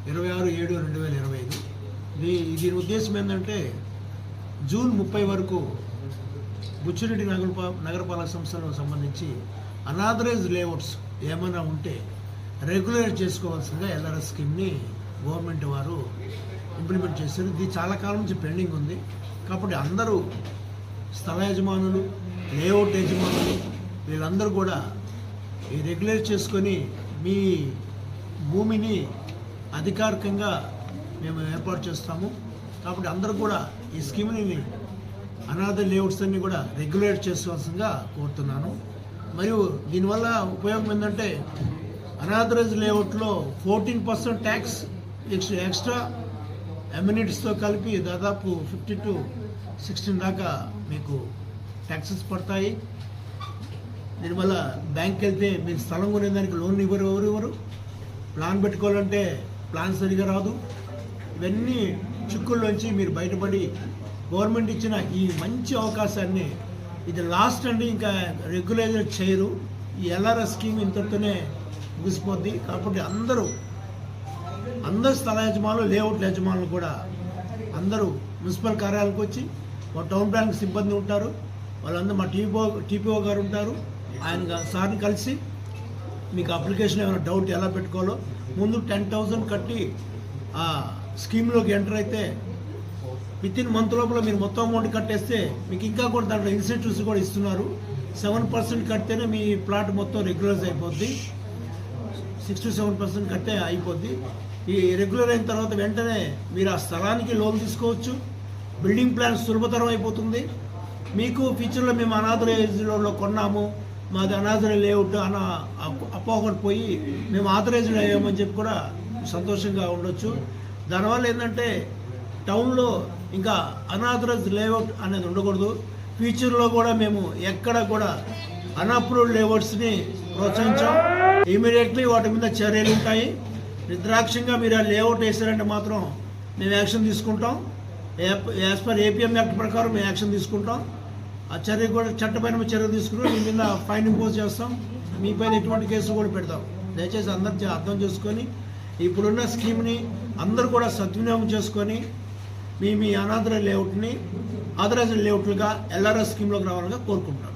26/7/2025 దీని ఉద్దేశం ఏంటంటే జూన్ 30 వరకు బుచ్చిరెడ్డి నగరపాలక సంస్థలకు సంబంధించి అనాథరైజ్డ్ లేఅవుట్స్ ఏమైనా ఉంటే రెగ్యులర్ చేసుకోవాల్సిందిగా ఎల్ఆర్ఎస్ స్కీమ్ని గవర్నమెంట్ వారు ఇంప్లిమెంట్ చేశారు. ఇది చాలా కాలం నుంచి పెండింగ్ ఉంది. కాబట్టి అందరూ స్థల యజమానులు, లేఅవుట్ యజమానులు వీళ్ళందరూ కూడా ఈ రెగ్యులేట్ చేసుకొని మీ భూమిని అధికారికంగా మేము ఏర్పాటు చేస్తాము. కాబట్టి అందరూ కూడా ఈ స్కీమ్ని అనాథ లేఅవుట్స్ అన్ని కూడా రెగ్యులేట్ చేసుకోవాల్సిందిగా కోరుతున్నాను. మరియు దీనివల్ల ఉపయోగం ఏంటంటే అనాథరైజ్ లేఅవుట్లో 14% ట్యాక్స్ ఎక్స్ట్రా అమ్యూనిటీస్తో కలిపి దాదాపు 15 to 16 దాకా మీకు ట్యాక్సెస్ పడతాయి. దీనివల్ల బ్యాంక్కి వెళ్తే మీరు స్థలం కొనేదానికి లోన్ ఎవరు ప్లాన్ పెట్టుకోవాలంటే ప్లాన్ సరిగా రాదు. ఇవన్నీ చిక్కుల్లోంచి మీరు బయటపడి గవర్నమెంట్ ఇచ్చిన ఈ మంచి అవకాశాన్ని, ఇది లాస్ట్ అండి, ఇంకా రెగ్యులైజర్ చేయరు. ఈ ఎల్ఆర్ఎస్ స్కీమ్ ఇంతటితోనే ముగిసిపోద్ది. కాబట్టి అందరూ స్థల యజమానులు, లేఅవుట్ యజమానులు కూడా అందరూ మున్సిపల్ కార్యాలయానికి వచ్చి మా టౌన్ ప్లానింగ్ సిబ్బంది ఉంటారు, వాళ్ళందరూ మా టీపీఓ గారు ఉంటారు, ఆయన సార్ని కలిసి మీకు అప్లికేషన్ ఏమైనా డౌట్ ఎలా పెట్టుకోవాలో ముందు 10,000 కట్టి ఆ స్కీమ్లోకి ఎంటర్ అయితే వితిన్ మంత్ లోపల మీరు మొత్తం అమౌంట్ కట్టేస్తే మీకు ఇంకా కూడా దాంట్లో ఇన్సెంటివ్స్ కూడా ఇస్తున్నారు. 7% కడితేనే మీ ప్లాట్ మొత్తం రెగ్యులరైజ్ అయిపోద్ది. 6 to 7% కట్టే అయిపోద్ది. ఈ రెగ్యులర్ అయిన తర్వాత వెంటనే మీరు ఆ స్థలానికి లోన్ తీసుకోవచ్చు. బిల్డింగ్ ప్లాన్ సులభతరం అయిపోతుంది. మీకు ఫ్యూచర్లో మేము అనాథరైజ్డ్లో కొన్నాము, మాది అనాథరైజ్ లేఅవుట్ అన్న అపోహలు పోయి మేము ఆథరైజ్డ్ అయ్యామని చెప్పి కూడా సంతోషంగా ఉండొచ్చు. దానివల్ల ఏంటంటే టౌన్లో ఇంకా అనాథరైజ్డ్ లేఅవుట్ అనేది ఉండకూడదు. ఫ్యూచర్లో కూడా మేము ఎక్కడ కూడా అన్అప్రూవ్డ్ లేఅవుట్స్ని ప్రోత్సహించాం. ఇమీడియట్లీ వాటి మీద చర్యలు ఉంటాయి. నిర్దాక్షిణ్యంగా మీరు ఆ లేఅవుట్ వేసారంటే మాత్రం మేము యాక్షన్ తీసుకుంటాం. యాజ్ పర్ APM యాక్ట్ ప్రకారం మేము యాక్షన్ తీసుకుంటాం. ఆ చర్య కూడా చట్టపరమైన చర్య తీసుకుని మీ మీద ఫైన్ ఇంపోజ్ చేస్తాం. మీ పైన ఎటువంటి కేసులు కూడా పెడతాం. దయచేసి అందరూ అర్థం చేసుకొని ఇప్పుడున్న స్కీమ్ని అందరూ కూడా సద్వినియోగం చేసుకొని మీ అనాథరైజ్డ్ లేఅవుట్ని ఆథరైజ్డ్ లేఅవుట్లుగా ఎల్ఆర్ఎస్ స్కీమ్లోకి రావాలని కోరుకుంటాం.